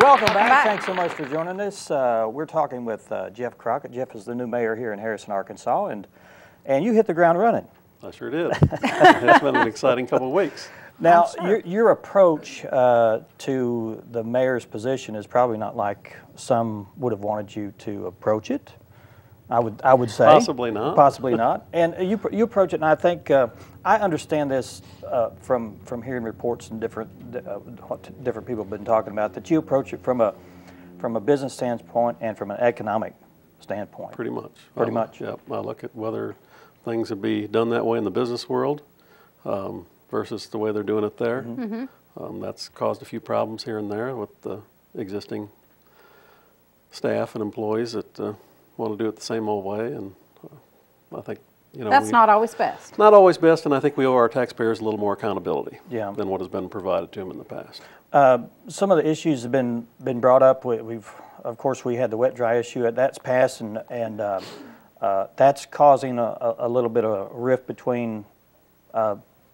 Welcome back. Thanks so much for joining us. We're talking with Jeff Crockett. Jeff is the new mayor here in Harrison, Arkansas, and you hit the ground running. I sure did. It's been an exciting couple of weeks. Now, your approach to the mayor's position is probably not like some would have wanted you to approach it. I would say Possibly not. Possibly not. And you approach it, and I think I understand this from hearing reports and different people have been talking about, that you approach it from a business standpoint and from an economic standpoint. Pretty much. Pretty much. Yep. I look at whether things would be done that way in the business world versus the way they're doing it there. That's caused a few problems here and there with the existing staff and employees that want to do it the same old way, and I think that's not always best. Not always best, and I think we owe our taxpayers a little more accountability than what has been provided to them in the past. Some of the issues have been brought up. Of course, we had the wet dry issue that's passed, and that's causing a little bit of a rift between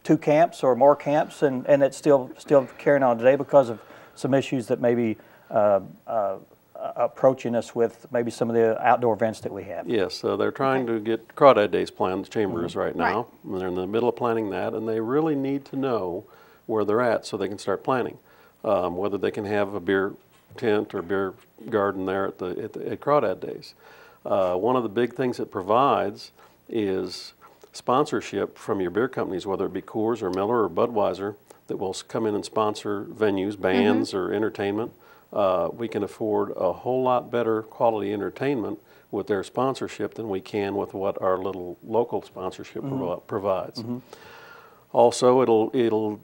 two camps or more camps, and it's still carrying on today because of some issues that may be approaching us with maybe some of the outdoor events that we have. Yes, they're trying to get Crawdad Days planned. The chamber is right now. And they're in the middle of planning that, and they really need to know where they're at so they can start planning. Whether they can have a beer tent or beer garden there at Crawdad Days. One of the big things it provides is sponsorship from your beer companies, whether it be Coors or Miller or Budweiser, that will come in and sponsor venues, bands, or entertainment. We can afford a whole lot better quality entertainment with their sponsorship than we can with what our little local sponsorship provides. Also, it'll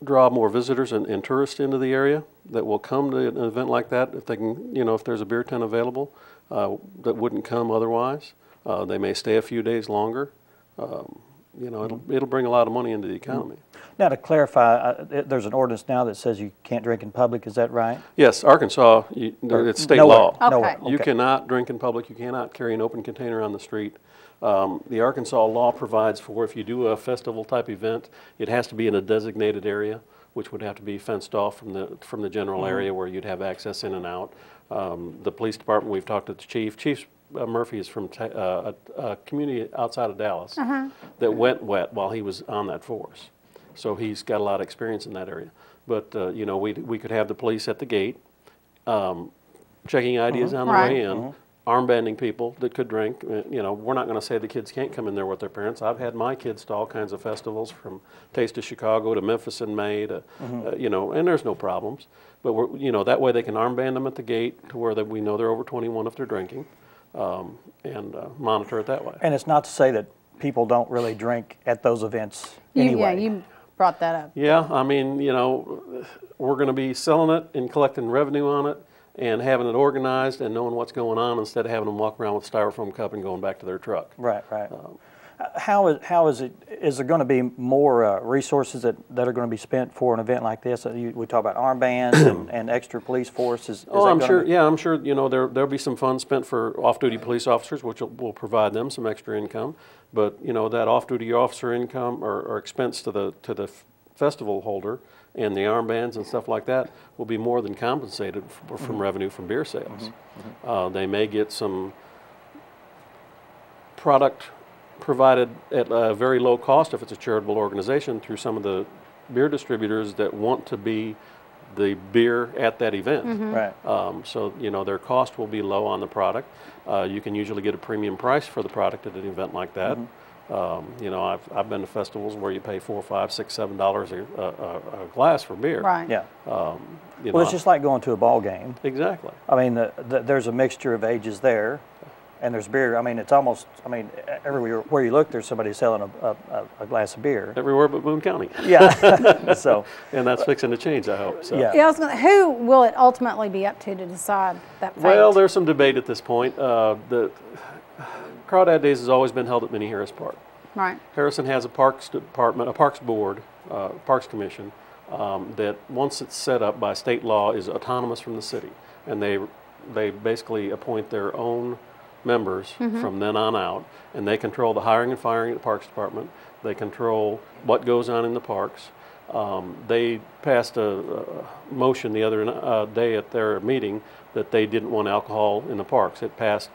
draw more visitors and tourists into the area that will come to an event like that if they can, if there's a beer tent available that wouldn't come otherwise. They may stay a few days longer. It'll bring a lot of money into the economy. Now, to clarify, there's an ordinance now that says you can't drink in public. Is that right? Yes, Arkansas, it's state nowhere. law. Okay. You cannot drink in public. You cannot carry an open container on the street. The Arkansas law provides for if you do a festival type event, it has to be in a designated area, which would have to be fenced off from the general area where you'd have access in and out. The police department, we've talked to the chief. Chief Murphy is from a community outside of Dallas that went wet while he was on that force. So he's got a lot of experience in that area. But, we could have the police at the gate, checking IDs on the way in, armbanding people that could drink. We're not going to say the kids can't come in there with their parents. I've had my kids to all kinds of festivals, from Taste of Chicago to Memphis in May to, and there's no problems. But, that way they can armband them at the gate to where we know they're over 21 if they're drinking, and monitor it that way. And it's not to say that people don't really drink at those events anyway. Yeah, you brought that up. Yeah, I mean, we're going to be selling it and collecting revenue on it and having it organized and knowing what's going on instead of having them walk around with a styrofoam cup and going back to their truck. Right. How is it? Is there going to be more resources that are going to be spent for an event like this? We talk about armbands and extra police forces. I'm sure. Yeah, I'm sure. There'll be some funds spent for off-duty police officers, which will provide them some extra income. But that off-duty officer income or expense to the festival holder and the armbands and stuff like that will be more than compensated from revenue from beer sales. They may get some product provided at a very low cost if it's a charitable organization through some of the beer distributors that want to be the beer at that event. So their cost will be low on the product. You can usually get a premium price for the product at an event like that. I've been to festivals where you pay $4, $5, $6, $7 a glass for beer. Well, it's just like going to a ball game. Exactly. I mean, there's a mixture of ages there. And there's beer. I mean, it's almost. I mean, everywhere where you look, there's somebody selling a glass of beer. Everywhere but Boone County. Yeah. So. And that's fixing to change, I hope. So. Yeah. Who will it ultimately be up to decide that fate? Well, there's some debate at this point. The Crawdad Days has always been held at Minnie Harris Park. Right. Harrison has a parks department, a parks board, parks commission that once it's set up by state law is autonomous from the city, and they basically appoint their own members from then on out, and they control the hiring and firing at the Parks Department. They control what goes on in the parks. They passed a motion the other day at their meeting that they didn't want alcohol in the parks. It passed,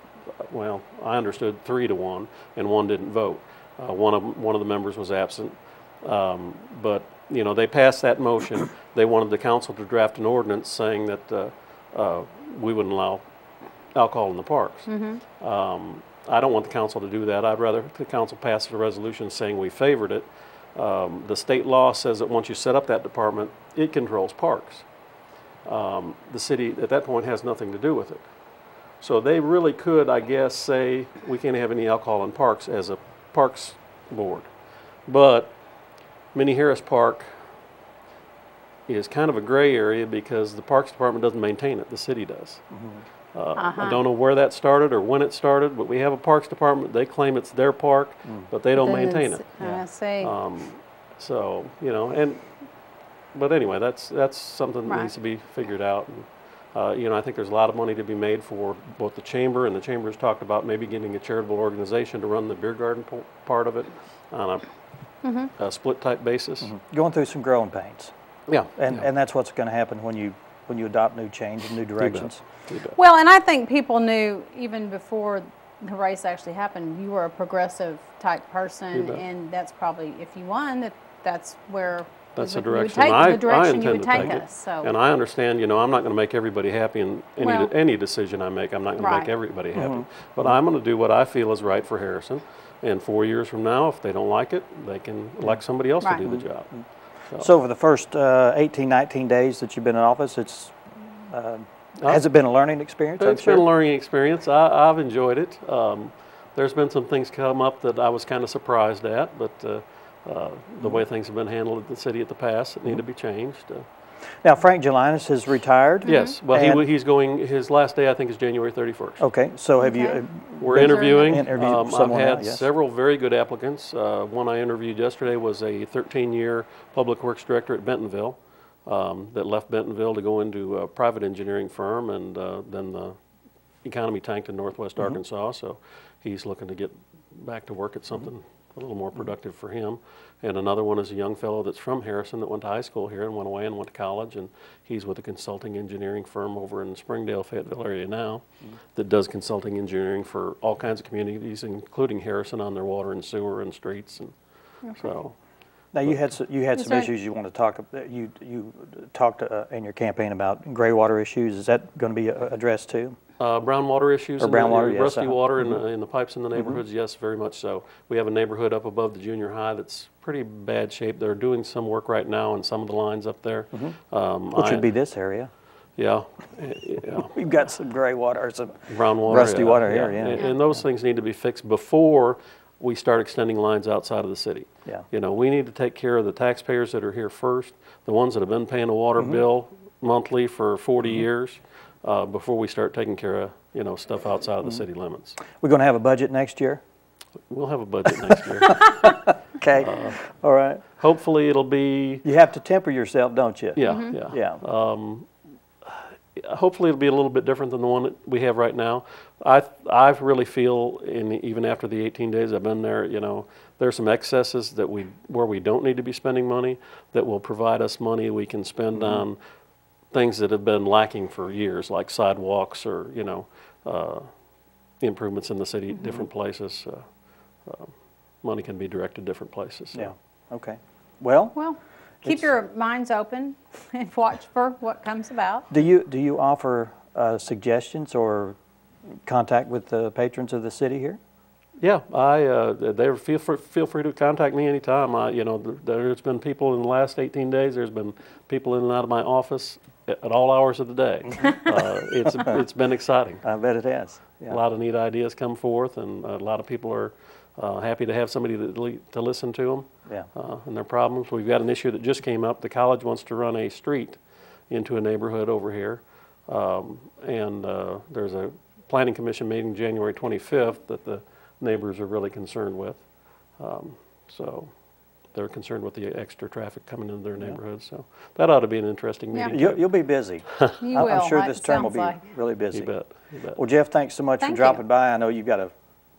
well, I understood 3-1, and one didn't vote. One of the members was absent. But you know, they passed that motion. They wanted the council to draft an ordinance saying that we wouldn't allow alcohol in the parks. I don't want the council to do that. I'd rather the council pass a resolution saying we favored it. The state law says that once you set up that department, it controls parks. The city at that point has nothing to do with it. So they really could, I guess, say we can't have any alcohol in parks as a parks board. But Minnie Harris Park is kind of a gray area because the Parks Department doesn't maintain it, the city does. I don't know where that started or when it started, but we have a Parks Department. They claim it's their park, but they don't maintain it. I see. So, you know, but anyway, that's something that needs to be figured out. And, you know, I think there's a lot of money to be made for both the chamber, and the chamber has talked about maybe getting a charitable organization to run the beer garden part of it on a split type basis. Going through some growing pains. Yeah. And that's what's going to happen when you adopt new change and new directions. Well, and I think people knew even before the race actually happened, you were a progressive type person, and that's probably, if you won, that's where that's the direction you would take us. So. And I understand, you know, I'm not going to make everybody happy in any decision I make. I'm not going to make everybody happy. But I'm going to do what I feel is right for Harrison. And 4 years from now, if they don't like it, they can elect somebody else to do the job. So for the first 18, 19 days that you've been in office, has it been a learning experience? It's been a learning experience. I've enjoyed it. There's been some things come up that I was kind of surprised at, but the way things have been handled at the city at the past, it need to be changed. Now, Frank Gelinas has retired. Yes. Well, he's going, his last day, I think, is January 31st. Okay. So have you... We're interviewing. I've had several very good applicants. One I interviewed yesterday was a 13-year public works director at Bentonville that left Bentonville to go into a private engineering firm, and then the economy tanked in northwest Arkansas, so he's looking to get back to work at something a little more productive for him. And another one is a young fellow that's from Harrison that went to high school here and went away and went to college, and he's with a consulting engineering firm over in Springdale, Fayetteville area now that does consulting engineering for all kinds of communities, including Harrison, on their water and sewer and streets. And so. Now you had some issues you want to talk about. You talked in your campaign about gray water issues. Is that going to be addressed too? Brown water issues, or brown water, rusty water in the pipes in the neighborhoods. Yes, very much so. We have a neighborhood up above the junior high that's pretty bad shape. They're doing some work right now on some of the lines up there. Which would be this area. Yeah. We've got some gray water, or some brown water, rusty water here. And those things need to be fixed before we start extending lines outside of the city. You know, we need to take care of the taxpayers that are here first, the ones that have been paying a water bill monthly for 40 years, before we start taking care of, you know, stuff outside of the city limits. We're going to have a budget next year? We'll have a budget next year. Okay. All right. Hopefully it'll be... You have to temper yourself, don't you? Yeah. Hopefully it'll be a little bit different than the one that we have right now. I really feel, even after the 18 days I've been there, you know, there's some excesses that where we don't need to be spending money that will provide us money we can spend on things that have been lacking for years, like sidewalks or, you know, improvements in the city, different places. Money can be directed different places. So. Yeah. Okay. Well, keep your minds open and watch for what comes about. Do you offer suggestions or contact with the patrons of the city here? Yeah, they feel free to contact me anytime. You know, there's been people in the last 18 days. There's been people in and out of my office at all hours of the day. It's been exciting. I bet it has. Yeah. A lot of neat ideas come forth, and a lot of people are happy to have somebody to listen to them and their problems. We've got an issue that just came up. The college wants to run a street into a neighborhood over here, and there's a planning commission meeting January 25th that the neighbors are really concerned with. So they're concerned with the extra traffic coming into their neighborhood. So that ought to be an interesting meeting. You'll be busy. You will. I'm sure this term will be really busy. You bet. You bet. Well, Jeff, thanks so much for dropping by. I know you've got a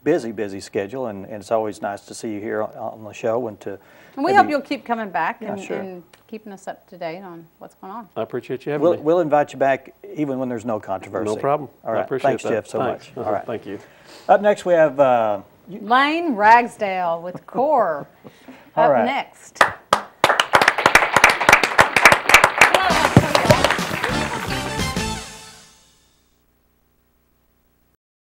busy schedule, and it's always nice to see you here on the show and to... And we hope you'll keep coming back and keeping us up to date on what's going on. I appreciate you having me. We'll invite you back even when there's no controversy. No problem. All right. I appreciate Thanks, that. Jeff, so Thanks. much. All right. Thank you. Up next, we have Layne Ragsdale with CORE All up right. next.